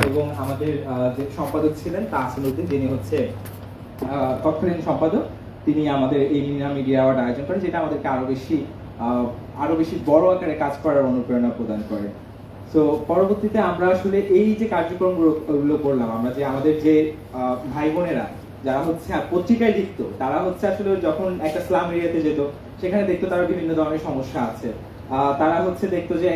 এবং আমাদের যে সম্পাদক ছিলেন তাহসিন উদ্দিন, যিনি হচ্ছে তৎকালীন সম্পাদক, তিনি আমাদের এই মিডিয়া অ্যাওয়ার্ড আয়োজন করেন, যেটা আমাদেরকে আরো বেশি বড় আকারে কাজ করার অনুপ্রেরণা প্রদান করে। তো পরবর্তীতে আমরা আসলে এই যে কার্যক্রমগুলো করলাম, আমরা যে আমাদের যে ভাই বোনেরা যারা হচ্ছে পত্রিকায় লিখতো, তারা হচ্ছে আসলে যখন একটা স্লাম এরিয়াতে যেত, সেখানে দেখতো তারা বিভিন্ন ধরনের সমস্যা আছে। তারা হচ্ছে দেখতো যে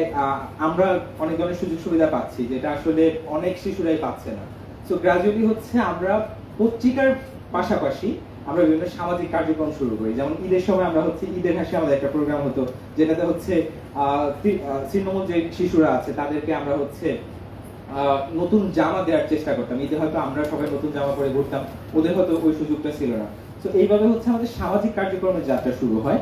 আমরা অনেক ধরনের সুযোগ সুবিধা পাচ্ছি, যেটা আসলে অনেক শিশুরাই পাচ্ছে না। সো গ্রাজুয়ালি হচ্ছে আমরা পত্রিকার পাশাপাশি আমরা বিভিন্ন সামাজিক কার্যক্রম শুরু করি। যেমন ঈদের সময় আমরা হচ্ছে ঈদের হাসি আমাদের একটা প্রোগ্রাম হতো, যেটাতে হচ্ছে তৃণমূল যে শিশুরা আছে তাদেরকে আমরা হচ্ছে নতুন জামা দেওয়ার চেষ্টা করতাম। ঈদে হয়তো আমরা সবাই নতুন জামা পরে ঘুরতাম, ওদের হয়তো ওই সুযোগটা ছিল না। তো এইভাবে হচ্ছে আমাদের সামাজিক কার্যক্রমের যাত্রা শুরু হয়।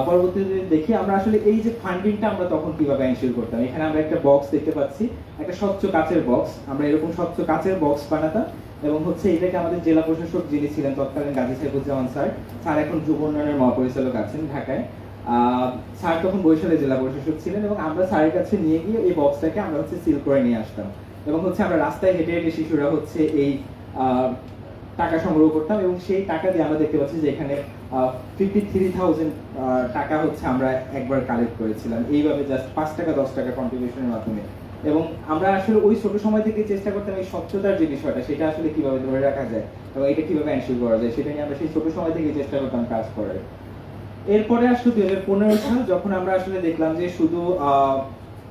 পরবর্তীতে দেখি আমরা আসলে এই যে ফান্ডিংটা আমরা তখন কিভাবে এনশিওর করতাম। এখানে আমরা একটা বক্স দেখতে পাচ্ছি, একটা স্বচ্ছ কাচের বক্স। আমরা এরকম স্বচ্ছ কাচের বক্স বানাতাম এবং হচ্ছে এটাকে আমাদের জেলা প্রশাসক যিনি ছিলেন তৎকালীন গাজী সাইফুজ্জামান স্যার এখন যুব উন্নয়নের মহাপরিচালক আছেন ঢাকায়। স্যার তখন বরিশালে জেলা প্রশাসক ছিলেন এবং আমরা স্যারের কাছে নিয়ে গিয়ে এই বক্সটাকে আমরা হচ্ছে সিল করে নিয়ে আসতাম এবং হচ্ছে আমরা রাস্তায় হেঁটে হেঁটে শিশুরা হচ্ছে এই টাকা সংগ্রহ করতাম এবং সেই টাকা দিয়ে আমরা দেখতে পাচ্ছি যে এখানে 53,000 টাকা হচ্ছে আমরা একবার কালেক্ট করেছিলাম এইভাবে, জাস্ট 5 টাকা 10 টাকা কন্ট্রিবিউশনের মাধ্যমে। এবং আমরা আসলে ওই ছোট সময় থেকে চেষ্টা করতাম এই স্বচ্ছতার যে বিষয়টা, সেটা আসলে কিভাবে ধরে রাখা যায় এবং এটা কিভাবে এনশিওর করা যায়, সেটা নিয়ে আমরা সেই ছোট সময় থেকে চেষ্টা করতাম কাজ করার। এরপরে আসলে 2015 সাল, যখন আমরা আসলে দেখলাম যে শুধু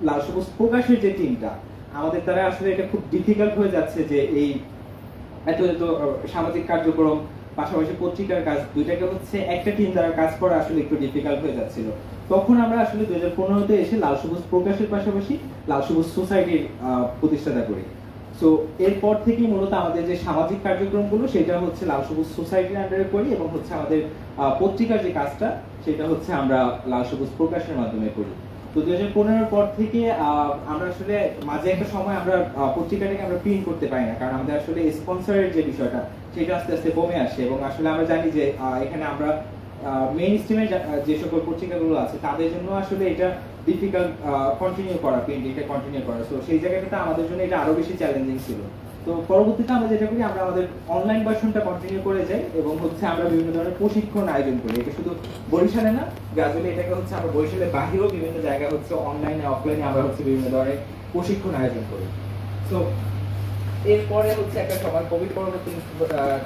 লাল সবুজ প্রকাশের যে টিমটা, আমাদের দ্বারা আসলে এটা খুব ডিফিকাল্ট হয়ে যাচ্ছে যে এই এত এত সামাজিক কার্যক্রম পাশাপাশি পত্রিকার কাজ, দুইটাকে হচ্ছে একটা টিম দ্বারা কাজ করা আসলে একটু ডিফিকাল্ট হয়ে যাচ্ছিল। তখন আমরা আসলে 2015-তে এসে লাল সবুজ প্রকাশের পাশাপাশি লাল সবুজ সোসাইটির প্রতিষ্ঠাতা করি। সো এরপর থেকেই মূলত আমাদের যে সামাজিক কার্যক্রমগুলো সেটা হচ্ছে লাল সবুজ সোসাইটির আন্ডারে করি এবং হচ্ছে আমাদের পত্রিকার যে কাজটা সেটা হচ্ছে আমরা লাল সবুজ প্রকাশের মাধ্যমে করি। তো 2015-র পর থেকে আমরা আসলে মাঝে একটা সময় আমরা পত্রিকাটাকে আমরা প্রিন্ট করতে পারি না, কারণ আমাদের আসলে স্পন্সরের যে বিষয়টা সেটা আস্তে আস্তে কমে আসে এবং আসলে আমরা জানি যে এখানে আমরা মেইন স্ট্রিমে যে সকল পত্রিকাগুলো আছে তাদের জন্য আসলে এটা ডিফিকাল্ট কন্টিনিউ করা, প্রিন্টিংটা কন্টিনিউ করা। তো সেই জায়গাটাতে আমাদের জন্য এটা আরো বেশি চ্যালেঞ্জিং ছিল। তো পরবর্তীতে আমরা যেটা করি, আমরা আমাদের অনলাইন ভার্সনটা কন্টিনিউ করে যাই এবং হচ্ছে আমরা বিভিন্ন ধরনের প্রশিক্ষণ আয়োজন করি। এটা শুধু বরিশালে না, গ্রাজুয়ালি এটাকে হচ্ছে আমরা বরিশালের বাহিরেও বিভিন্ন জায়গায় হচ্ছে অনলাইনে অফলাইনে আমরা হচ্ছে বিভিন্ন ধরনের প্রশিক্ষণ আয়োজন করি। তো এরপরে হচ্ছে একটা সময় কোভিড পরবর্তী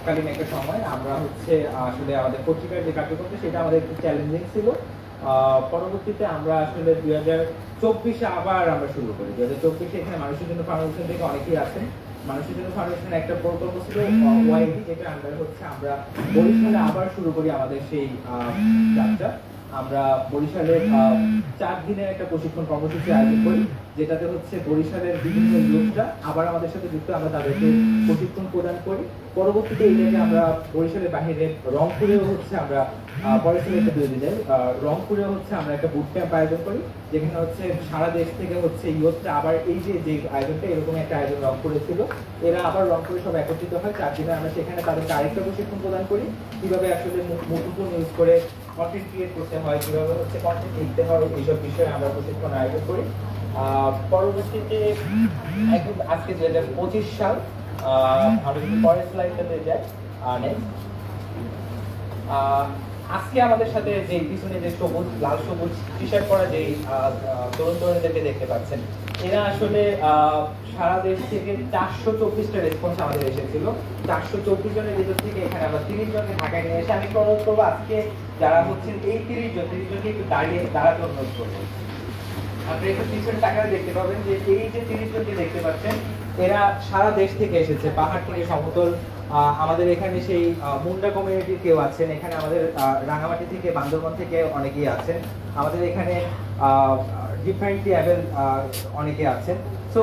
কালীন একটা সময় আমরা হচ্ছে আসলে আমাদের পত্রিকার যে কার্যক্রম সেটা আমাদের একটু চ্যালেঞ্জিং ছিল। পরবর্তীতে আমরা আসলে 2024-এ আবার আমরা শুরু করি। 2024-এ এখানে মানুষের জন্য ফাউন্ডেশন থেকে অনেকেই আছেন। মানুষের জন্য ফাউন্ডেশনের একটা প্রকল্প ছিল ওয়াইডি, যেটা আন্ডারে হচ্ছে আমরা বরিশালে আবার শুরু করি আমাদের সেই যাত্রা। আমরা বরিশালে 4 দিনের একটা প্রশিক্ষণ কর্মসূচি আয়োজন করি, যেটাতে হচ্ছে বরিশালের বিভিন্ন ইউথরা আবার আমাদের সাথে যুক্ত, আমরা তাদেরকে প্রশিক্ষণ প্রদান করি। পরবর্তীতে এটাকে আমরা বরিশালের বাহিরে রংপুরেও হচ্ছে আমরা পরের একটা তৈরি যাই, রংপুরেও হচ্ছে আমরা একটা বুট ক্যাম্প আয়োজন করি, যেখানে হচ্ছে সারা দেশ থেকে হচ্ছে ইউথরা আবার এই যে আয়োজনটা, এরকম একটা আয়োজন রংপুরে ছিল, এরা আবার রংপুরে সব একত্রিত হয় 4 দিনে। আমরা সেখানে তাদেরকে আরেকটা প্রশিক্ষণ প্রদান করি কিভাবে আসলে মুঠোফোন ইউজ করে কন্টেন্ট ক্রিয়েট করতে হয়, কিভাবে হচ্ছে কন্টেন্ট লিখতে হয়, এইসব বিষয়ে আমরা প্রশিক্ষণ আয়োজন করি। পরবর্তীতে একদম আজকে 2025 সাল, আমরা যদি পরের স্লাইডটাতে যাই, নেক্সট আজকে আমাদের সাথে যে পিছনে যে সবুজ লাল সবুজ টি শার্ট পরা যে তরুণ তরুণীদেরকে দেখতে পাচ্ছেন, এরা আসলে সারা দেশ থেকে 424টা রেসপন্স আমাদের এসেছিল। 424 জনের ভিতর থেকে এখানে আমরা 30 জনকে ঢাকায় নিয়ে এসে আমি অনুরোধ করবো আজকে যারা হচ্ছেন এই 30 জনকে একটু দাঁড়াতে অনুরোধ করবো। আপনি একটু পিছনে তাকালে দেখতে পাবেন যে এই যে 30 জনকে দেখতে পাচ্ছেন, এরা সারা দেশ থেকে এসেছে, পাহাড় থেকে সমতল। আমাদের এখানে সেই মুন্ডা কমিউনিটির কেউ আছেন, এখানে আমাদের রাঙামাটি থেকে বান্দরবান থেকে অনেকেই আছেন, আমাদের এখানে ডিফারেন্টলি অ্যাভেল অনেকে আছেন। সো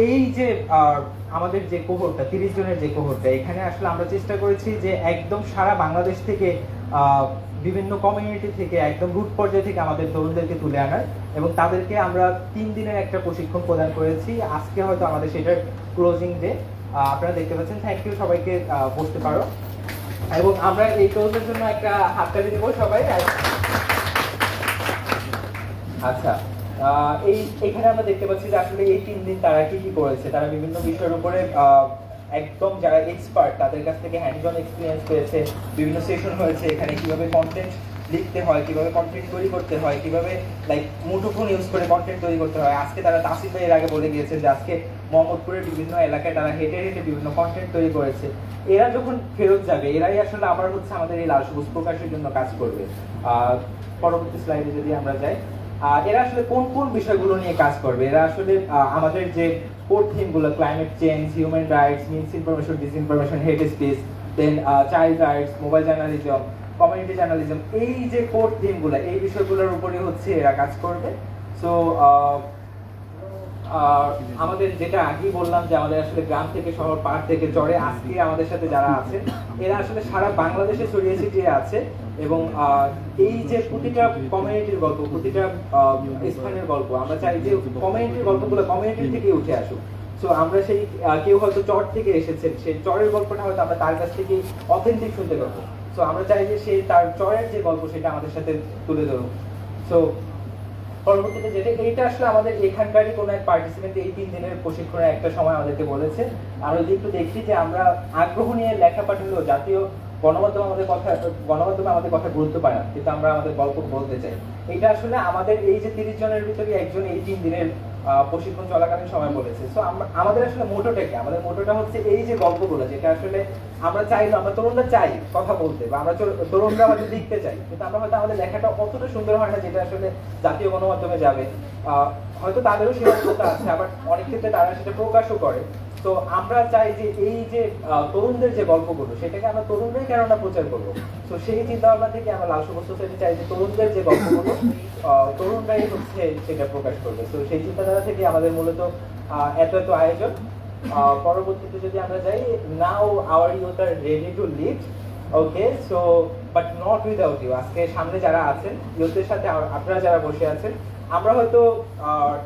এই যে আমাদের যে কোহরটা 30 জনের যে কোহরটা, এখানে আসলে আমরা চেষ্টা করেছি যে একদম সারা বাংলাদেশ থেকে বিভিন্ন কমিউনিটি থেকে একদম রুট পর্যায়ে থেকে আমাদের তরুণদেরকে তুলে আনার এবং তাদেরকে আমরা 3 দিনের একটা প্রশিক্ষণ প্রদান করেছি। আজকে হয়তো আমাদের সেটার ক্লোজিং ডে, আপনারা দেখতে পাচ্ছেন। থ্যাংক ইউ, সবাইকে বসতে পারো এবং আমরা এই ক্লোজের জন্য একটা হাততালি দেবো সবাই। আচ্ছা, এখানে আমরা দেখতে পাচ্ছি যে আসলে এই 3 দিন তারা কি কি করেছে। তারা বিভিন্ন বিষয়ের উপরে একদম যারা এক্সপার্ট তাদের কাছ থেকে হ্যান্ডস অন এক্সপিরিয়েন্স পেয়েছে। বিভিন্ন সেশন হয়েছে এখানে, কিভাবে কন্টেন্ট লিখতে হয়, কিভাবে কন্টেন্ট তৈরি করতে হয়, কিভাবে লাইক মুঠোফোন ইউজ করে কন্টেন্ট তৈরি করতে হয়। আজকে তারা তাসিফ ভাই এর আগে বলে গিয়েছে যে আজকে মোহাম্মদপুরের বিভিন্ন এলাকায় তারা হেঁটে হেঁটে বিভিন্ন কন্টেন্ট তৈরি করেছে। এরা যখন ফেরত যাবে, এরাই আসলে আবার হচ্ছে আমাদের এই লাল সবুজ প্রকাশের জন্য কাজ করবে। পরবর্তী স্লাইডে যদি আমরা যাই, এরা আসলে কোন কোন বিষয়গুলো নিয়ে কাজ করবে। এরা আসলে আমাদের যে কোর থিমগুলো, climate change, human rights, misinformation, disinformation, hate speech, then child rights, mobile journalism, community journalism, এই যে কোর থিমগুলো, এই বিষয়গুলোর উপরে হচ্ছে এরা কাজ করবে। সো আমাদের যেটা আগেই বললাম যে আমাদের আসলে গ্রাম থেকে শহর, পাড় থেকে চরে, আজকে আমাদের সাথে যারা আছে এরা আসলে সারা বাংলাদেশে ছড়িয়ে ছিটিয়ে আছে। এবং এই যে প্রতিটা কমিউনিটির গল্প, প্রতিটা স্থানের গল্প, আমরা চাই যে কমিউনিটির গল্পগুলো কমিউনিটি থেকে উঠে আসুক। সো আমরা সেই কেউ হয়তো চর থেকে এসেছেন, সেই চরের গল্পটা হয়তো আমরা তার কাছ থেকে অথেন্টিক শুনতে পাবো। সো আমরা চাই যে সে তার চরের যে গল্প সেটা আমাদের সাথে তুলে ধরুক। সো পরবর্তীতে যেটা, এইটা আসলে আমাদের এখানকারই কোনো এক পার্টিসিপেন্ট এই 3 দিনের প্রশিক্ষণের একটা সময় আমাদেরকে বলেছে। আমরা যদি একটু দেখি যে আমরা আগ্রহ নিয়ে লেখা পাঠালেও জাতীয় গণমাধ্যমে আমাদের কথা গুরুত্ব পায় না, কিন্তু আমরা আমাদের গল্প বলতে চাই। এটা আসলে আমাদের এই যে 30 জনের ভিতরে একজন এই 3 দিনের প্রশিক্ষণ চলাকালীন সময় বলেছে। সো আমাদের আসলে মোটোটা কি? আমাদের মোটোটা হচ্ছে এই যে গল্পগুলো, যেটা আসলে আমরা চাইলো, আমরা তরুণরা চাই কথা বলতে, বা আমরা তরুণরা হয়তো লিখতে চাই, কিন্তু আমরা হয়তো আমাদের লেখাটা অতটা সুন্দর হয় না যেটা আসলে জাতীয় গণমাধ্যমে যাবে। হয়তো তাদেরও সীমাবদ্ধতা আছে, আবার অনেক ক্ষেত্রে তারা সেটা প্রকাশও করে। তো আমরা চাই যে এই যে তরুণদের যে গল্পগুলো, সেটাকে আমরা তরুণরাই কেন না প্রচার করবো। তো সেই চিন্তা ভাবনা থেকে আমরা লাল সবুজ সোসাইটি চাই যে তরুণদের যে গল্পগুলো তরুণরাই হচ্ছে সেটা প্রকাশ করবে। তো সেই চিন্তাধারা থেকে আমাদের মূলত এত আয়োজন। পরবর্তীতে যদি আমরা যাই, now our youth are ready to lead. Okay, so but not without you. আজকে সামনে যারা আছেন, ইউথদের সাথে আপনারা যারা বসে আছেন, আমরা হয়তো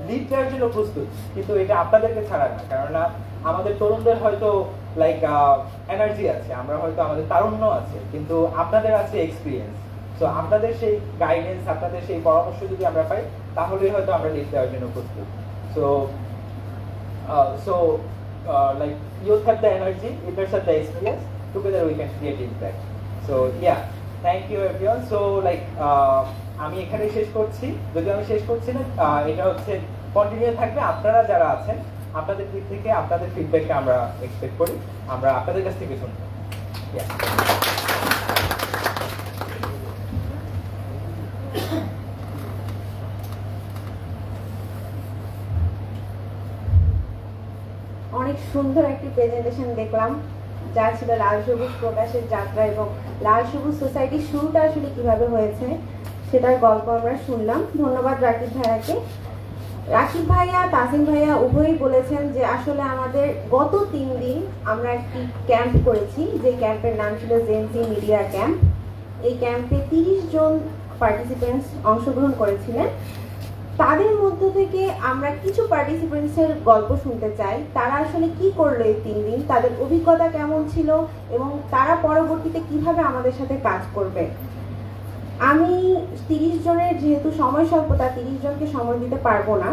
লিড দেওয়ার জন্য প্রস্তুত, কিন্তু এটা আপনাদেরকে ছাড়া না। কেননা আমাদের তরুণদের হয়তো লাইক এনার্জি আছে, আমরা হয়তো আমাদের তারুণ্য আছে, কিন্তু আপনাদের আছে এক্সপিরিয়েন্স। সো আপনাদের সেই গাইডেন্স, আপনাদের সেই পরামর্শ যদি আমরা পাই, তাহলেই হয়তো আমরা লিড দেওয়ার জন্য প্রস্তুত। So like youth have the energy, leaders have the experience, together we can create impact. So yeah, thank you everyone. So like আমি এখানেই শেষ করছি, যদি আমি শেষ করছি না, এটা হচ্ছে কন্টিনিউ থাকবে। আপনারা যারা আছেন, আপনাদের দিক থেকে আপনাদের ফিডব্যাকটা আমরা এক্সপেক্ট করি, আমরা আপনাদের কাছ থেকে শুনবো। অনেক সুন্দর একটি প্রেজেন্টেশন দেখলাম, যা ছিল লাল সবুজ প্রকাশের যাত্রা এবং লাল সবুজ সোসাইটির শুরুটা আসলে কিভাবে হয়েছে সেটার গল্প আমরা শুনলাম। ধন্যবাদ রাকিব ভাইয়াকে। রাকিব ভাইয়া, তাসিম ভাইয়া উভয়ই বলেছেন যে আসলে আমাদের গত 3 দিন আমরা একটি ক্যাম্প করেছি, যে ক্যাম্পের নাম ছিল জেনজি মিডিয়া ক্যাম্প। এই ক্যাম্পে 30 জন পার্টিসিপেন্টস অংশগ্রহণ করেছিলেন। তাদের মধ্য থেকে আমরা কিছু পার্টিসিপেন্টসের গল্প শুনতে চাই, তারা আসলে কি করলো এই 3 দিন, তাদের অভিজ্ঞতা কেমন ছিল এবং তারা পরবর্তীতে কিভাবে আমাদের সাথে কাজ করবে। আমি 30 জনের যেহেতু সময় স্বল্পতা, 30 জনকে সময় দিতে পারবো না,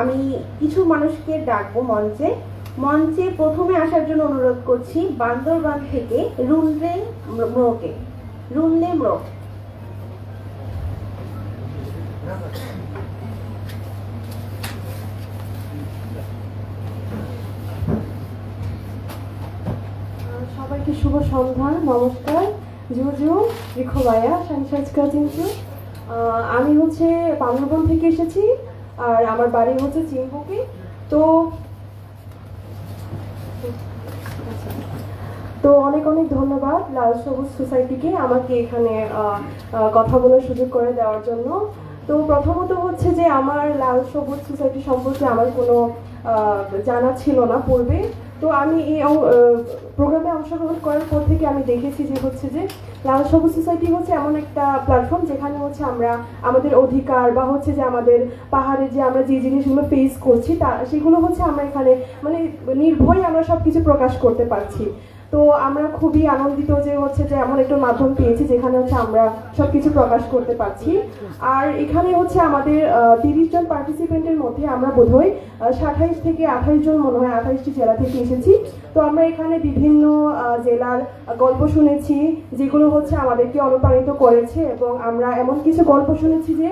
আমি কিছু মানুষকে ডাকবো মঞ্চে প্রথমে আসার জন্য অনুরোধ করছি বান্দরবান থেকে রুনলে ম্রো। সবাইকে শুভ সন্ধ্যা, নমস্কার। জুজু রিখোবায়া সাংসারিক চিন্তু। আমি হচ্ছে বান্দরবান থেকে এসেছি, আর আমার বাড়ি হচ্ছে চিম্পুকে। তো অনেক ধন্যবাদ লাল সবুজ সোসাইটিকে আমাকে এখানে কথা বলার সুযোগ করে দেওয়ার জন্য। তো প্রথমত হচ্ছে যে আমার লাল সবুজ সোসাইটি সম্পর্কে আমার কোনো জানা ছিল না পূর্বে। তো আমি এই প্রোগ্রামে অংশগ্রহণ করার পর থেকে আমি দেখেছি যে হচ্ছে যে লাল সবুজ সোসাইটি হচ্ছে এমন একটা প্ল্যাটফর্ম যেখানে হচ্ছে আমরা আমাদের অধিকার বা হচ্ছে যে আমাদের পাহাড়ে যে আমরা যে জিনিসগুলো ফেস করছি সেগুলো হচ্ছে আমরা এখানে মানে নির্ভয়ে আমরা সব কিছু প্রকাশ করতে পারছি। তো আমরা খুবই আনন্দিত যে হচ্ছে যে এমন একটা মাধ্যম পেয়েছি যেখানে হচ্ছে আমরা সবকিছু প্রকাশ করতে পারছি। আর এখানে হচ্ছে আমাদের 30 জন পার্টিসিপেন্টের মধ্যে আমরা বোধহয় 27 থেকে 28 জন, মনে হয় 28টি জেলা থেকে এসেছি। তো আমরা এখানে বিভিন্ন জেলার গল্প শুনেছি যেগুলো হচ্ছে আমাদেরকে অনুপ্রাণিত করেছে, এবং আমরা এমন কিছু গল্প শুনেছি যে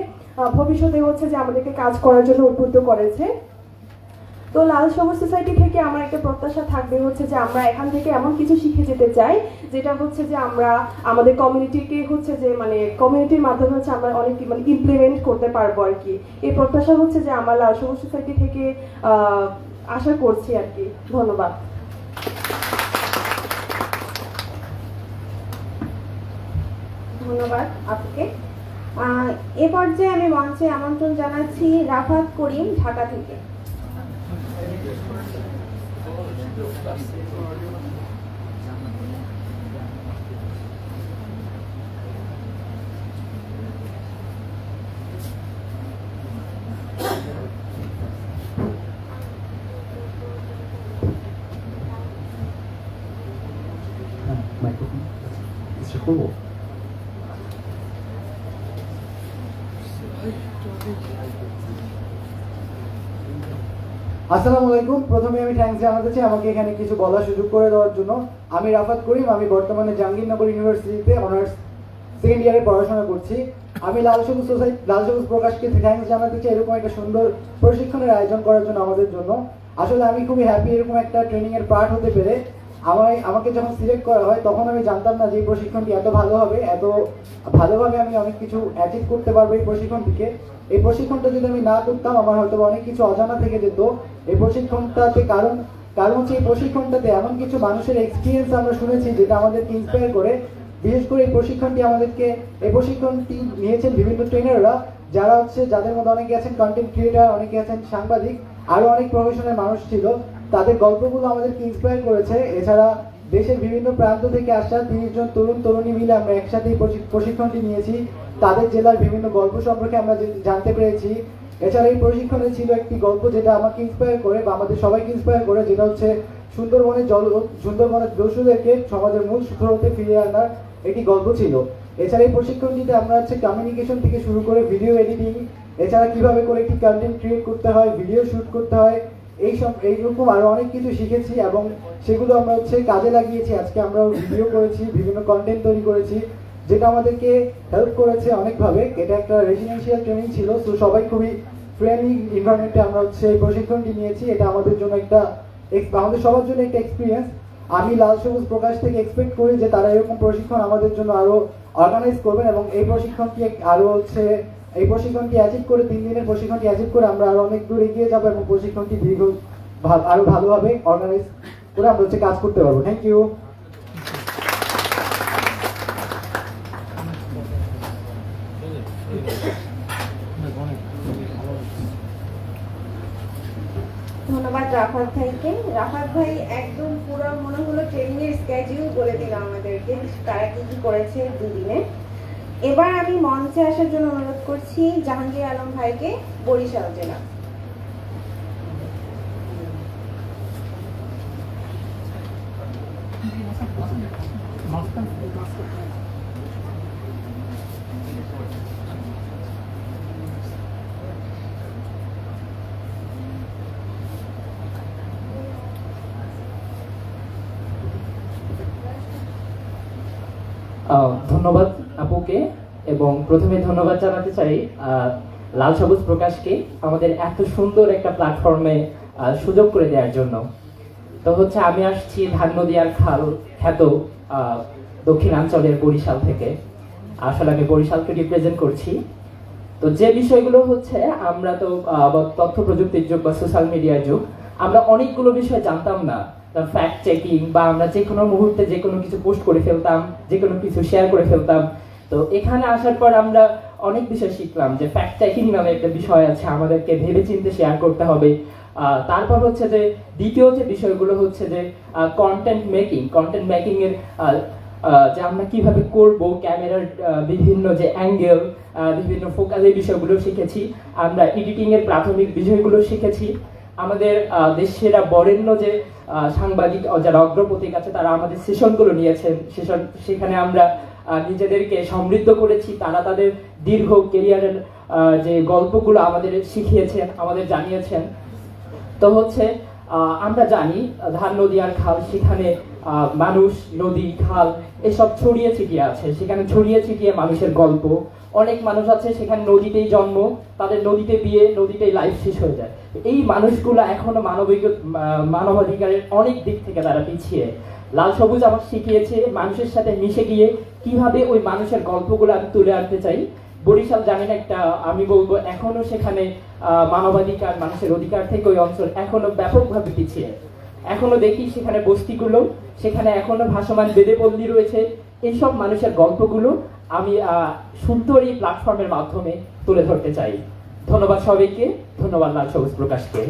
ভবিষ্যতে হচ্ছে যে আমাদেরকে কাজ করার জন্য উদ্বুদ্ধ করেছে। তো লাল সবুজ সোসাইটি থেকে আমার একটা প্রত্যাশা থাকবে হচ্ছে যে আমরা এখান থেকে এমন কিছু শিখে যেতে চাই যেটা হচ্ছে যে আমরা আমাদের কমিউনিটিকে হচ্ছে যে মানে কমিউনিটির মাধ্যমে হচ্ছে আমরা অনেক মানে ইমপ্লিমেন্ট করতে পারবো আর কি। এই প্রত্যাশা হচ্ছে যে আমরা লাল সবুজ সোসাইটি থেকে আশা করছি আর কি। ধন্যবাদ। ধন্যবাদ আপুকে। এ পর্যায়ে আমি মঞ্চে আমন্ত্রণ জানাচ্ছি রাফাত করিম, ঢাকা থেকে। মাইক্রোফোন কিছু করবো। আসসালামু আলাইকুম। প্রথমে আমি থ্যাঙ্কস জানাতে চাই আমাকে এখানে কিছু বলার সুযোগ করে দেওয়ার জন্য। আমি রাফাত করিম, আমি বর্তমানে জাহাঙ্গীরনগর ইউনিভার্সিটিতে অনার্স সেকেন্ড ইয়ারে পড়াশোনা করছি। আমি লাল সবুজ প্রকাশকে থ্যাঙ্কস জানাতে চাই এরকম একটা সুন্দর প্রশিক্ষণের আয়োজন করার জন্য আমাদের জন্য। আসলে আমি খুবই হ্যাপি এরকম একটা ট্রেনিং এর পার্ট হতে পেরে। আমাকে যখন সিলেক্ট করা হয় তখন আমি জানতাম না যে এই প্রশিক্ষণটি এত ভালো হবে, এত ভালোভাবে আমি অনেক কিছু অ্যাচিভ করতে পারবো এই প্রশিক্ষণটিকে। এই প্রশিক্ষণটা যদি আমি না করতাম আমার হয়তো অনেক কিছু অজানা থেকে যেত এই প্রশিক্ষণটাতে। কারণ হচ্ছে এই প্রশিক্ষণটাতে এমন কিছু মানুষের এক্সপিরিয়েন্স আমরা শুনেছি যেটা আমাদেরকে ইন্সপায়ার করে। বিশেষ করে এই প্রশিক্ষণটি নিয়েছেন বিভিন্ন ট্রেনাররা, যাদের মধ্যে অনেকে আছেন কন্টেন্ট ক্রিয়েটার, অনেকে আছেন সাংবাদিক, আরো অনেক প্রফেশনাল মানুষ ছিল। তাদের গল্পগুলো আমাদেরকে ইন্সপায়ার করেছে। এছাড়া দেশের বিভিন্ন প্রান্ত থেকে আসা 30 জন তরুণ তরুণী মিলে আমরা একসাথে এই প্রশিক্ষণটি নিয়েছি। তাদের জেলার বিভিন্ন গল্প সম্পর্কে আমরা জানতে পেরেছি। এছাড়া এই প্রশিক্ষণে ছিল একটি গল্প যেটা আমাকে ইন্সপায়ার করে বা আমাদের সবাইকে ইন্সপায়ার করে, যেটা হচ্ছে সুন্দরবনের দস্যুদেরকে সমাজের মূল স্রোতে ফিরিয়ে আনার একটি গল্প ছিল। এছাড়া এই প্রশিক্ষণটিতে আমরা হচ্ছে কমিউনিকেশন থেকে শুরু করে ভিডিও এডিটিং, এছাড়া কিভাবে করে একটি কন্টেন্ট ক্রিয়েট করতে হয়, ভিডিও শুট করতে হয়, এইরকম আরো অনেক কিছু শিখেছি এবং সেগুলো আমরা হচ্ছে কাজে লাগিয়েছি। আজকে আমরা ভিডিও করেছি, বিভিন্ন কন্টেন্ট তৈরি করেছি, যেটা আমাদেরকে হেল্প করেছে অনেকভাবে। এটা একটা রেসিডেন্সিয়াল ট্রেনিং ছিল, তো সবাই খুবই ফ্রেন্ডলি এনভায়রনমেন্টে আমরা হচ্ছে এই প্রশিক্ষণটি নিয়েছি। এটা আমাদের জন্য আমাদের সবার জন্য একটা এক্সপিরিয়েন্স। আমি লাল সবুজ প্রকাশ থেকে এক্সপেক্ট করি যে তারা এরকম প্রশিক্ষণ আমাদের জন্য আরো অর্গানাইজ করবেন এবং এই প্রশিক্ষণটি অ্যাচিভ করে 3 দিনের প্রশিক্ষণটি অ্যাচিভ করে আমরা আরো অনেক দূর এগিয়ে যাবো এবং প্রশিক্ষণটি আরো ভালোভাবে অর্গানাইজ করে আমরা হচ্ছে কাজ করতে পারবো। Thank you. ধন্যবাদ রাফাত ভাইকে। রাফাত ভাই একদম পুরো মনে হলো ট্রেনিং এর স্কেডিউল বলে দিল আমাদেরকে, তারা কি কি করেছে 2 দিনে। এবার আমি মঞ্চে আসার জন্য অনুরোধ করছি জাহাঙ্গীর আলম ভাইকে, বরিশাল জেলা। ধন্যবাদ আপুকে, এবং প্রথমে ধন্যবাদ জানাতে চাই লাল সবুজ প্রকাশকে আমাদের এত সুন্দর একটা প্ল্যাটফর্মে সুযোগ করে দেওয়ার জন্য। তো হচ্ছে আমি আসছি ধাননদিয়ার খাল খ্যাত দক্ষিণাঞ্চলের বরিশাল থেকে। আসলে আমি বরিশালকে রিপ্রেজেন্ট করছি। তো যে বিষয়গুলো হচ্ছে, আমরা তো তথ্য প্রযুক্তির যুগ বা সোশ্যাল মিডিয়ার যুগ, আমরা অনেকগুলো বিষয় জানতাম না। ফ্যাক্ট চেকিং বা আমরা যে কোনো মুহূর্তে যে কোনো কিছু পোস্ট করে ফেলতাম, যে কোনো কিছু শেয়ার করে ফেলতাম। তো এখানে আসার পর আমরা অনেক বিষয় শিখলাম যে ফ্যাক্ট চেকিং নামে একটা বিষয় আছে, আমাদেরকে ভেবে চিন্তে শেয়ার করতে হবে। তারপর হচ্ছে যে দ্বিতীয় যে বিষয়গুলো হচ্ছে যে কন্টেন্ট মেকিং এর যে আমরা কিভাবে করব, ক্যামেরার বিভিন্ন যে অ্যাঙ্গেল, বিভিন্ন ফোকাস, এই বিষয়গুলো শিখেছি। আমরা এডিটিং এর প্রাথমিক বিষয়গুলো শিখেছি। আমাদের দেশের বরেণ্য যে সাংবাদিক যারা অগ্রপথিক আছে তারা আমাদের সেশনগুলো নিয়েছেন, সেখানে আমরা নিজেদেরকে সমৃদ্ধ করেছি। তারা তাদের দীর্ঘ কেরিয়ারের যে গল্পগুলো আমাদের শিখিয়েছেন, আমাদের জানিয়েছেন। তো হচ্ছে আমরা জানি ধান নদী আর খাল, সেখানে মানুষ, নদী, খাল এসব ছড়িয়ে ছিটিয়ে আছে। সেখানে ছড়িয়ে ছিটিয়ে মানুষের গল্প। অনেক মানুষ আছে সেখানে নদীতেই জন্ম, তাদের নদীতে বিয়ে, নদীতেই লাইফ শেষ হয়ে যায়। এই মানুষগুলো এখনো মানবাধিকারের অনেক দিক থেকে তারা পিছিয়ে। লাল সবুজ আমার শিখিয়েছে মানুষের সাথে মিশে গিয়ে কিভাবে ওই মানুষের গল্পগুলো আমি তুলে আনতে চাই। বরিশাল জানেন একটা, আমি বলবো এখনো সেখানে মানবাধিকার, মানুষের অধিকার থেকে ওই অঞ্চল এখনো ব্যাপকভাবে পিছিয়ে। এখনো দেখি সেখানে বস্তিগুলো, সেখানে এখনো ভাসমান বেদেপল্লী রয়েছে। এইসব মানুষের গল্পগুলো আমি সুন্দর এই প্ল্যাটফর্মের মাধ্যমে তুলে ধরতে চাই। ধন্যবাদ সবাইকে, ধন্যবাদ লাল সবুজ প্রকাশকে।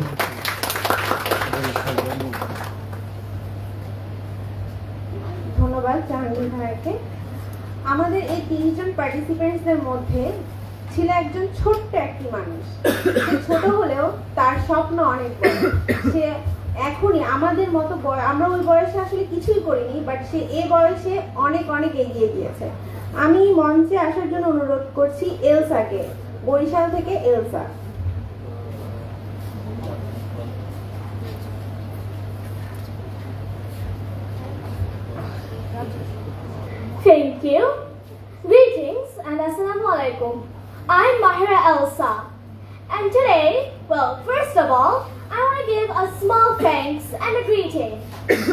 ধন্যবাদ জাহাঙ্গীর ভাইয়াকে। আমাদের এই 30 জন পার্টিসিপেন্টসদের মধ্যে ছিল একজন ছোট্ট একটি মানুষ। সে ছোট হলেও তার স্বপ্ন অনেক বড়। সে এখনই আমাদের মতো আমরা ওই বয়সে আসলে কিছুই করিনি, বাট সে এই বয়সে অনেক অনেক এগিয়ে গিয়েছে। আমি মঞ্চে আসার জন্য অনুরোধ করছি এলসাকে, বরিশাল থেকে Elsa. Thank you. Greetings and Assalamu alaikum. I'm Mahira Elsa. And today, well, first of all, I want to give a small thanks and a greeting.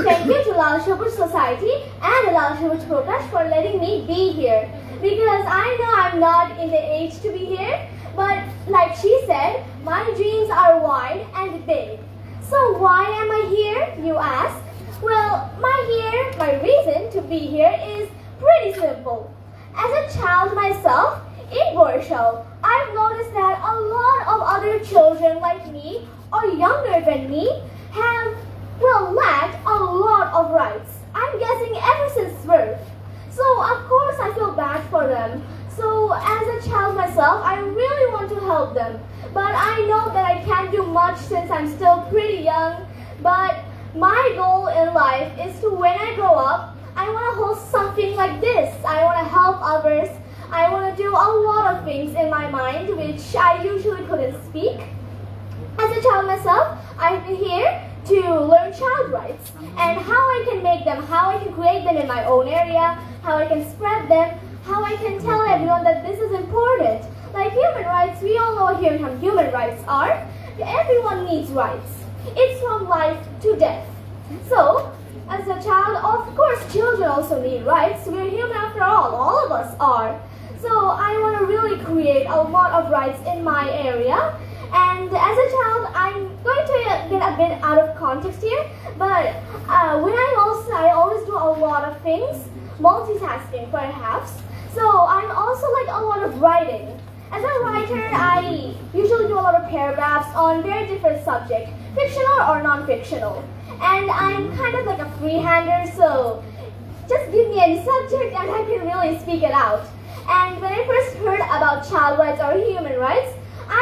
Thank you to Lal Shabuz Society and Lal Shabuz Prakash for letting me be here. Because I know I'm not in the age to be here, but like she said, my dreams are wide and big. So why am I here, you ask? Well, my reason to be here is pretty simple. As a child myself, in Borshal, I've noticed that a lot of other children like me or younger than me have, well, lacked a lot of rights. I'm guessing ever since birth. So, of course, I feel bad for them. So, as a child myself, I really want to help them. But I know that I can't do much since I'm still pretty young. But my goal in life is to, when I grow up, I want to host something like this. I want to help others. I want to do a lot of things in my mind which I usually couldn't speak. As a child myself, I've been here to learn child rights and how I can make them, how I can create them in my own area, how I can spread them, how I can tell everyone that this is important. Like human rights, we all know what human rights are. Everyone needs rights. It's from life to death. So, as a child, of course, children also need rights. We're human after all of us are. So I want to really create a lot of rights in my area. And as a child, I'm going to get a bit out of context here, but when I always do a lot of things, multitasking perhaps. So I'm also like a lot of writing. As a writer, I usually do a lot of paragraphs on very different subjects, fictional or non-fictional. And I'm kind of like a freehander, so just give me any subject and I can really speak it out. And when I first heard about child rights or human rights,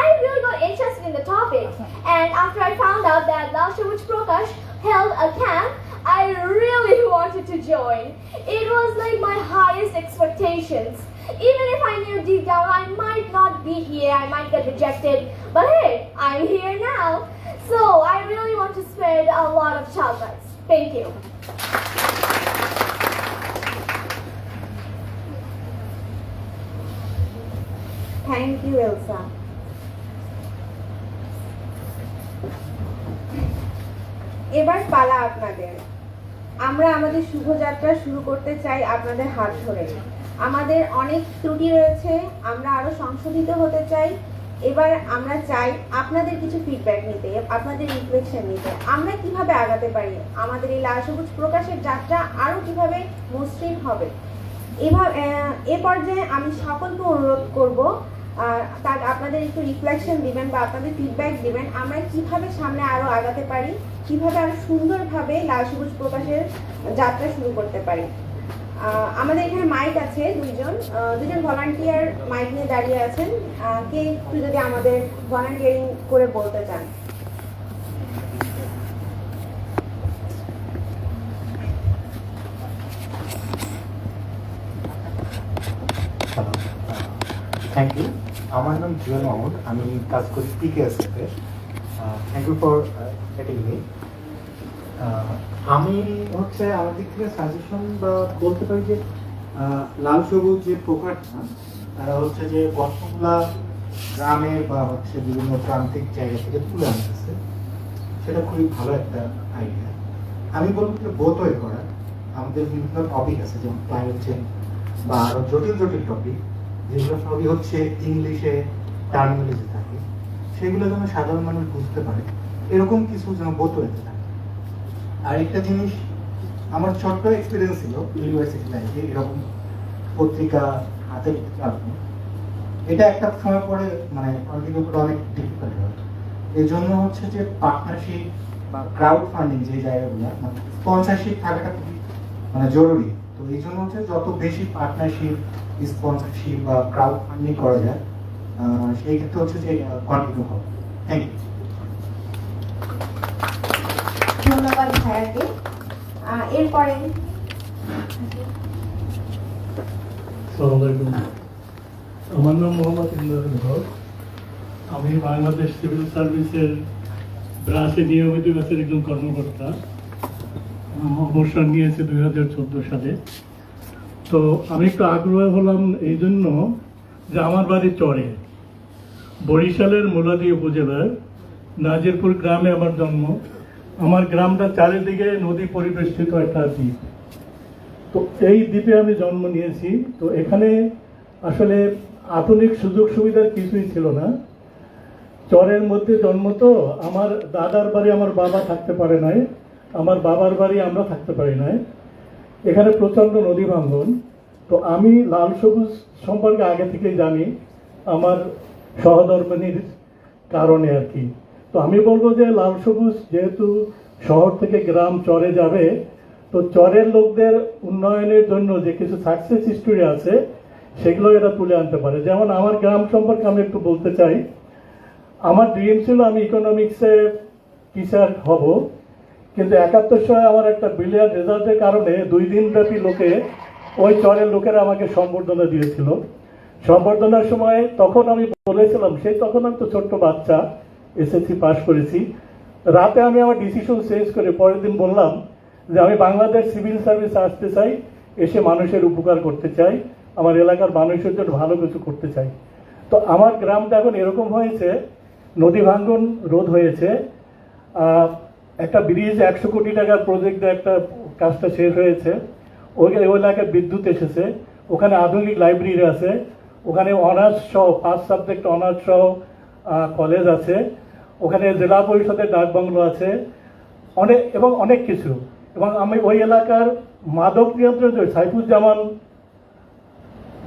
I really got interested in the topic. And after I found out that Lal Shabuz Prakash held a camp, I really wanted to join. It was like my highest expectations. Even if I knew deep down I might not be here, I might get rejected, but hey, I'm here now. So I really want to spread a lot of child rights. Thank you. Thank you Elsa. এবার পালা আপনাদের। আমরা আমাদের শুভযাত্রা শুরু করতে চাই আপনাদের হাত ধরে। আমাদের অনেক ত্রুটি রয়েছে, আমরা আরো সংশোধিত হতে চাই। এবার আমরা চাই আপনাদের কিছু ফিডব্যাক নিতে, আপনাদের রিফ্লেকশন নিতে। আমরা কিভাবে আগাতে পারি, আমাদের এই লাল সবুজ প্রকাশের যাত্রা আরো কিভাবে মসৃণ হবে। এ পর্যায়ে আমি সকলকে অনুরোধ করব তার আপনাদের একটু রিফ্লেকশন দিবেন বা আপনাদের ফিডব্যাক দিবেন। আমরা কিভাবে সামনে আরো আগাতে পারি, কিভাবে আরো সুন্দরভাবে লাল সবুজ প্রকাশের যাত্রা শুরু করতে পারি। আমাদের এখানে মাইক আছে, দুইজন ভলান্টিয়ার মাইক নিয়ে দাঁড়িয়ে আছেন। কে একটু যদি আমাদের ভলান্টিয়ারিং করে বলতে চান। Thank you. আমার নাম জুয়েল মাহমুদ, আমি কাজ করি পিকেএসএফে। Thank you for getting me. আমি হচ্ছে আমার দিক থেকে সাজেশন বা বলতে পারি যে লাল সবুজ যে প্রকারটা, তারা হচ্ছে যে গল্পগুলা গ্রামের বা হচ্ছে বিভিন্ন প্রান্তিক জায়গা থেকে তুলে আনতেছে, সেটা খুবই ভালো একটা আইডিয়া। আমি বলবো যে বোধহয় করা আমাদের বিভিন্ন টপিক আছে, যেমন ক্লাইমেট চেঞ্জ বা আরো জটিল জটিল টপিক, যেগুলো সবই হচ্ছে ইংলিশে টার্মিনোলজি থাকে, সেগুলো যেন সাধারণ মানুষ বুঝতে পারে, এরকম কিছু যেন বোধহয়তে থাকে। আরেকটা জিনিস, আমার ছোট্ট এক্সপিরিয়েন্স ছিল ইউনিভার্সিটি লাইফে এরকম পত্রিকা হাতে চালানো। এটা একটা সময় পরে মানে কন্টিনিউ করে অনেক ডিফিকাল্ট হয়। এই জন্য হচ্ছে যে পার্টনারশিপ বা ক্রাউড ফান্ডিং যে জায়গাগুলো, মানে স্পন্সরশিপ থাকাটা খুবই মানে জরুরি। তো এই জন্য হচ্ছে যত বেশি পার্টনারশিপ, স্পন্সরশিপ বা ক্রাউড ফান্ডিং করা যায়, সেই ক্ষেত্রে হচ্ছে যে কন্টিনিউ হবে। Thank you. ধন্যবাদ ভাইয়াকে। এরপরে আমার নাম মোহাম্মদ ইমরান হক। আমি বাংলাদেশ সিভিল সার্ভিসের ব্রাঞ্চে নিয়মিত ব্যাচের একজন কর্মকর্তা। অবসর নিয়েছে 2014 সালে। তো আমি একটু আগ্রহ হলাম এই জন্য যে আমার বাড়ি চরে, বরিশালের মুলাদি উপজেলার নাজিরপুর গ্রামে আমার জন্ম। আমার গ্রামটা চারিদিকে নদী পরিবেষ্টিত একটা দ্বীপ। তো এই দ্বীপে আমি জন্ম নিয়েছি। তো এখানে আসলে আধুনিক সুযোগ সুবিধার কিছুই ছিল না। চরের মধ্যে জন্ম, তো আমার দাদার বাড়ি আমার বাবা থাকতে পারে নাই, আমার বাবার বাড়ি আমরা থাকতে পারি নাই। এখানে প্রচণ্ড নদী ভাঙ্গন। তো আমি লাল সবুজ সম্পর্কে আগে থেকেই জানি, আমার সহধর্মিনীর কারণে আর কি। তো আমি বলবো যে লাল সবুজ যেহেতু শহর থেকে গ্রাম চরে যাবে, তো চরের লোকদের উন্নয়নের জন্য যে কিছু সাকসেস স্টোরি আছে সেগুলো এরা তুলে আনতে পারে। যেমন আমার গ্রাম সম্পর্কে আমি একটু বলতে চাই। আমার ড্রিম ছিল আমি ইকোনমিক্সে টিচার হব, কিন্তু 71 সালে আমার একটা ব্রিলিয়ান্ট রেজাল্টের কারণে 2 দিন ব্যাপী ওই চরের লোকেরা আমাকে সম্বর্ধনা দিয়েছিল। সম্বর্ধনার সময় তখন আমি বলেছিলাম, তখন আমি তো ছোট্ট বাচ্চা, এসএসসি পাস করেছি। রাতে আমি আমার ডিসিশন চেঞ্জ করে পরের দিন বললাম যে আমি বাংলাদেশ সিভিল সার্ভিস আসতে চাই, এসে মানুষের উপকার করতে চাই, আমার এলাকার মানুষের জন্য ভালো কিছু করতে চাই। তো আমার গ্রামটা এখন এরকম হয়েছে, নদী ভাঙ্গন রোধ হয়েছে, একটা ব্রিজ 100 কোটি টাকার প্রজেক্টে একটা কাজটা শেষ হয়েছে, ওই এলাকায় বিদ্যুৎ এসেছে, ওখানে আধুনিক লাইব্রেরি আছে, ওখানে অনার্স সহ 5 সাবজেক্ট অনার্স সহ কলেজ আছে, ওখানে জেলা পরিষদের ডাকবাংলো আছে, অনেক কিছু। এবং আমি ওই এলাকার মাদক নিয়ন্ত্রণ সাইফুজ্জামান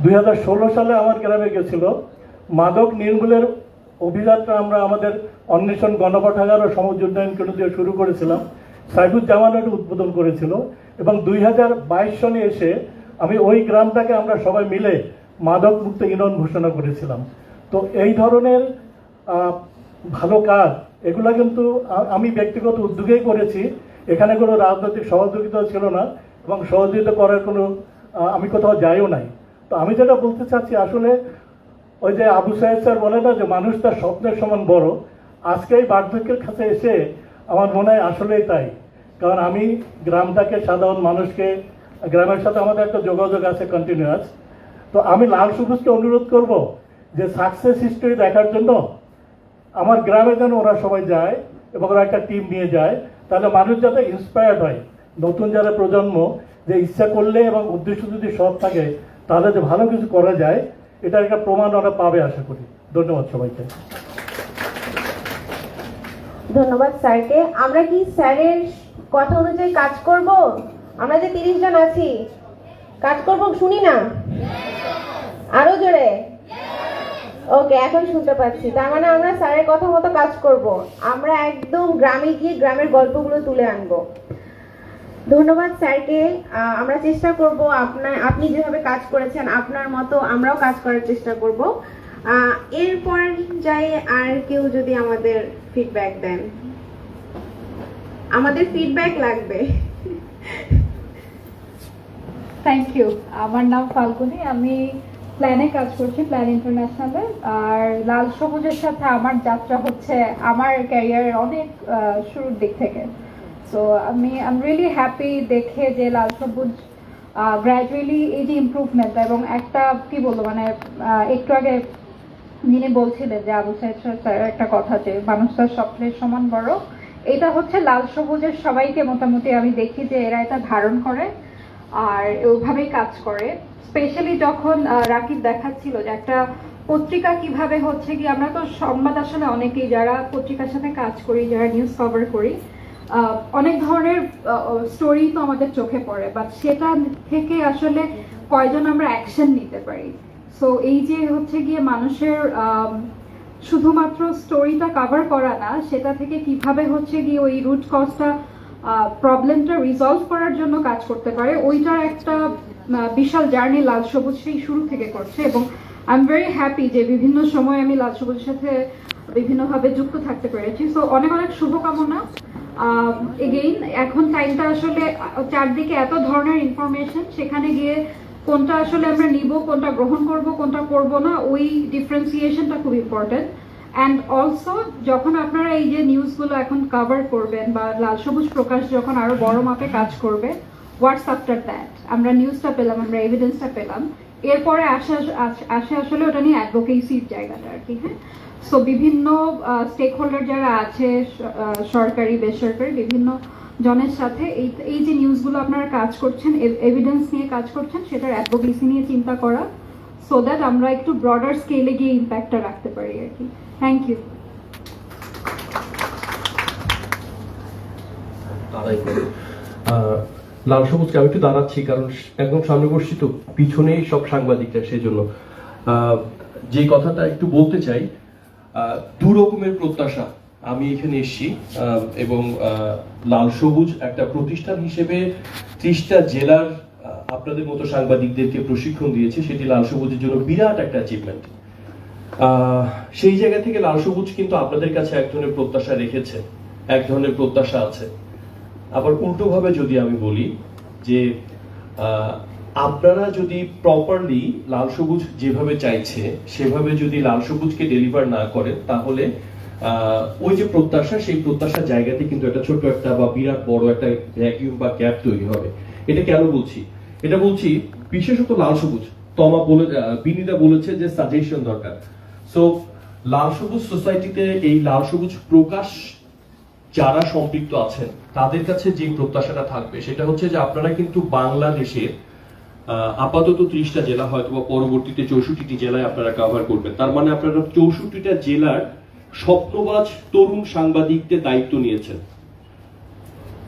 2016 সালে আমার গ্রামে গেছিল। মাদক নির্মূলের অভিযানটা আমরা আমাদের অন্বেষণ গণপাঠাগার ও সমাজ উন্নয়ন কেন্দ্র দিয়ে শুরু করেছিলাম। সাইফুজ্জামান এটা উদ্বোধন করেছিল এবং 2022 সনে এসে আমি ওই গ্রামটাকে আমরা সবাই মিলে মাদক মুক্ত ইউনিয়ন ঘোষণা করেছিলাম। তো এই ধরনের ভালো কাজ এগুলো কিন্তু আমি ব্যক্তিগত উদ্যোগেই করেছি, এখানে কোনো রাজনৈতিক সহযোগিতা ছিল না এবং সহযোগিতা করার কোনো আমি কোথাও যাইও নাই। তো আমি যেটা বলতে চাচ্ছি, আসলে ওই যে আবু সাহেব স্যার বলে না যে মানুষ তার স্বপ্নের সমান বড়, আজকে এই বার্ধক্যের কাছে এসে আমার মনে হয় আসলেই তাই। কারণ আমি গ্রামটাকে, সাধারণ মানুষকে, গ্রামের সাথে আমাদের একটা যোগাযোগ আছে কন্টিনিউয়াস। তো আমি লাল সবুজকে অনুরোধ করব যে সাকসেস হিস্টরি দেখার জন্য আমার গ্রামে যেন ওরা সবাই যায় এবং ওরা একটা টিম নিয়ে যায়, তাহলে মানুষ যাতে ইন্সপায়ার্ড হয়, নতুন যারা প্রজন্ম, যে ইচ্ছা করলে এবং উদ্দেশ্য যদি সৎ থাকে তাহলে যে ভালো কিছু করা যায়, এটার একটা প্রমাণ ওরা পাবে আশা করি। ধন্যবাদ সবাইকে। ধন্যবাদ স্যারকে। আমরা কি স্যারের কথা অনুযায়ী কাজ করব? আমরা যে 30 জন আছি কাজ করব, শুনি না? আরো জোরে। ওকে, এখন শুনতে পাচ্ছি। তার মানে আমরা স্যারের কথা মতো কাজ করব। আমরা একদম গ্রামে গিয়ে গ্রামের গল্পগুলো তুলে আনবো। ধন্যবাদ স্যারকে। আমরা চেষ্টা করব আপনি যেভাবে কাজ করেছেন আপনার মতো আমরাও কাজ করার চেষ্টা করব। এরপর যাই, আর কেউ যদি আমাদের ফিডব্যাক দেন। আমাদের ফিডব্যাক লাগবে। Thank you. আমার নাম ফাল্গুনি। আমি প্ল্যানে কাজ করছি, প্ল্যান ইন্টারন্যাশনালে। আর লাল সবুজের সাথে আমার যাত্রা হচ্ছে আমার ক্যারিয়ারের অনেক শুরুর দিক থেকে। সো আমি রিয়েলি হ্যাপি দেখে যে লাল সবুজ গ্র্যাজুয়ালি এই যে ইমপ্রুভমেন্ট, এবং একটা কি বলবো মানে একটু আগে যিনি বলছিলেন যে আবু সাইদ স্যারের একটা কথা যে মানুষ তার স্বপ্নের সমান বড়, এটা হচ্ছে লাল সবুজের সবাইকে মোটামুটি আমি দেখি যে এরা এটা ধারণ করে আর ওইভাবেই কাজ করে। স্পেশালি যখন রাকিব দেখাচ্ছিল যে একটা পত্রিকা কিভাবে হচ্ছে কি, আমরা তো সংবাদ আসলে অনেকেই যারা পত্রিকার সাথে কাজ করি, যারা নিউজ কভার করি, অনেক ধরনের স্টোরি তো আমাদের চোখে পড়ে, বাট সেটা থেকে আসলে কয়জন আমরা অ্যাকশন নিতে পারি। সো এই যে হচ্ছে গিয়ে মানুষের শুধুমাত্র স্টোরিটা কভার করা না, সেটা থেকে কিভাবে হচ্ছে গিয়ে ওই রুট কজটা প্রবলেমটা রিজলভ করার জন্য কাজ করতে পারে, ওইটার একটা বিশাল জার্নি লাল সবুজ সেই শুরু থেকে করছে। এবং আই এম ভেরি হ্যাপি যে বিভিন্ন সময় আমি লাল সবুজের সাথে বিভিন্নভাবে যুক্ত থাকতে পেরেছি। সো অনেক অনেক শুভকামনা। এগেইন এখন টাইমটা আসলে চারদিকে এত ধরনের ইনফরমেশন, সেখানে গিয়ে কোনটা আসলে আমরা নিব, কোনটা গ্রহণ করব, কোনটা করব না, ওই ডিফারেন্সিয়েশনটা খুব ইম্পর্টেন্ট। অ্যান্ড অলসো যখন আপনারা এই যে নিউজগুলো এখন কভার করবেন বা লাল সবুজ প্রকাশ যখন আরো বড় মাপে কাজ করবে, হোয়াটস আফটার দ্যাট, আমরা নিউজটা পেলাম, আমরা এভিডেন্সটা পেলাম, এরপরে আসে আসলে ওটা নিয়ে অ্যাডভোকেসির জায়গাটা আর কি। হ্যাঁ, সো বিভিন্ন স্টেক হোল্ডার যারা আছে, সরকারি বেসরকারি বিভিন্ন জনের সাথে এই যে নিউজগুলো আপনারা কাজ করছেন, এভিডেন্স নিয়ে কাজ করছেন, সেটার অ্যাডভোকেসি নিয়ে চিন্তা করা, সো দ্যাট আমরা একটু ব্রডার স্কেলে গিয়ে ইম্প্যাক্টটা রাখতে পারি আর কি। Thank you. লাল সবুজকে আমি একটু দাঁড়াচ্ছি কারণ একদম সামনে বসছি তো, পিছনেই সব সাংবাদিকরা, সেই জন্য যে কথাটা একটু বলতে চাই, দু রকমের প্রত্যাশা আমি এখানে এসেছি, এবং লাল সবুজ একটা প্রতিষ্ঠান হিসেবে 30টা জেলার আপনাদের মতো সাংবাদিকদেরকে প্রশিক্ষণ দিয়েছে, সেটি লাল সবুজের জন্য বিরাট একটা অ্যাচিভমেন্ট। সেই জায়গা থেকে লাল সবুজ কিন্তু আপনাদের কাছে এক ধরনের প্রত্যাশা রেখেছে, এক ধরনের প্রত্যাশা আছে। আবার উল্টোভাবে যদি আমি বলি যে আপনারা যদি প্রপারলি লাল সবুজ যেভাবে চাইছে সেভাবে যদি লাল সবুজকে ডেলিভার না করেন, তাহলে ওই যে প্রত্যাশা, সেই প্রত্যাশার জায়গাতে কিন্তু একটা ছোট একটা বা বিরাট বড় একটা ভ্যাকিউম বা গ্যাপ তৈরি হবে। এটা কেন বলছি? এটা বলছি বিশেষত লাল সবুজ, বিনীতা বলেছে যে সাজেশন দরকার। সো লাল সবুজ সোসাইটিতে এই লাল সবুজ প্রকাশ যারা সম্পৃক্ত আছেন তাদের কাছে যে প্রত্যাশাটা থাকবে সেটা হচ্ছে যে আপনারা কিন্তু বাংলাদেশের আপাতত 30টা জেলা, হয়তো বা পরবর্তীতে 64টি জেলায় আপনারা কভার করবেন। তার মানে আপনারা 64টা জেলার স্বপ্নবাজ তরুণ সাংবাদিকদের দায়িত্ব নিয়েছেন,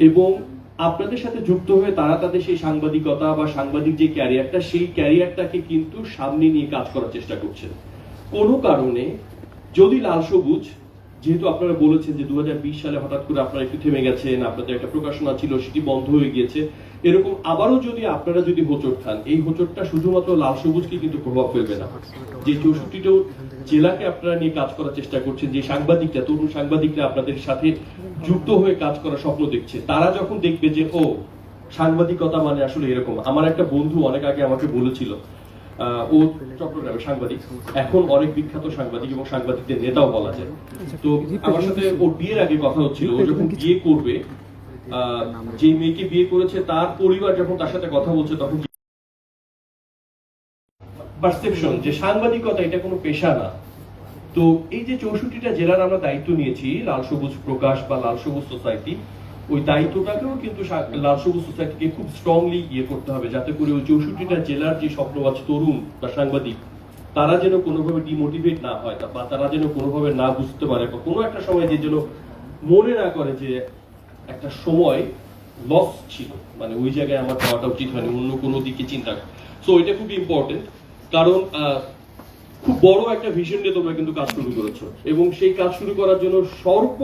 এবং আপনাদের সাথে যুক্ত হয়ে তারা তাদের সেই সাংবাদিকতা বা সাংবাদিক যে ক্যারিয়ারটা, সেই ক্যারিয়ারটাকে কিন্তু সামনে নিয়ে কাজ করার চেষ্টা করছেন। কোনো কারণে যদি লাল সবুজ, যেহেতু আপনারা বলেছেন যে 2020 সালে হঠাৎ করে আপনারা একটু থেমে গেছেন, আপনাদের একটা প্রকাশনা ছিল সেটি বন্ধ হয়ে গিয়েছে, এরকম আবারও যদি আপনারা যদি হোঁচট খান, এই হোঁচটটা শুধুমাত্র লাল সবুজকে কিন্তু প্রভাব ফেলবে না। যে 64টা জেলাকে আপনারা নিয়ে কাজ করার চেষ্টা করছেন, যে সাংবাদিকরা, তরুণ সাংবাদিকরা আপনাদের সাথে যুক্ত হয়ে কাজ করার স্বপ্ন দেখছে, তারা যখন দেখবে যে ও সাংবাদিকতা মানে আসলে এরকম। আমার একটা বন্ধু অনেক আগে আমাকে বলেছিল, ও চট্টগ্রামের সাংবাদিক, এখন অনেক বিখ্যাত সাংবাদিক এবং সাংবাদিকদের নেতাও বলা যায়। তো আমার সাথে ওর বিয়ের আগে কথা হচ্ছিল, ও যখন বিয়ে করবে, যে মেয়েকে বিয়ে করেছে তার পরিবার যখন তার সাথে কথা বলছে, তখন পারসেপশন যে সাংবাদিকতা এটা কোনো পেশা না। তো এই যে 64টা জেলার আমরা দায়িত্ব নিয়েছি, লাল সবুজ প্রকাশ বা লাল সবুজ সোসাইটি, ওই দায়িত্বটাকেও কিন্তু লাল সবুজ সোসাইটিকে খুব স্ট্রংলি করতে হবে, যাতে করে ওই 64টা জেলার যে স্বপ্নবাজ তরুণ বা সাংবাদিক, তারা যেন কোনোভাবে ডিমোটিভেট না হয়, বা তারা যেন কোনোভাবে না বুঝতে পারে, বা কোনো একটা সময় যে যেন মনে না করে যে একটা সময় লস ছিল, মানে ওই জায়গায় আমার যাওয়াটা উচিত হয়নি, অন্য কোনো দিকে চিন্তা। সো এটা খুব ইম্পর্টেন্ট, কারণ খুব বড় একটা ভিশন নিয়ে তোমরা কিন্তু কাজ শুরু করেছো, এবং সেই কাজ শুরু করার জন্য সর্ব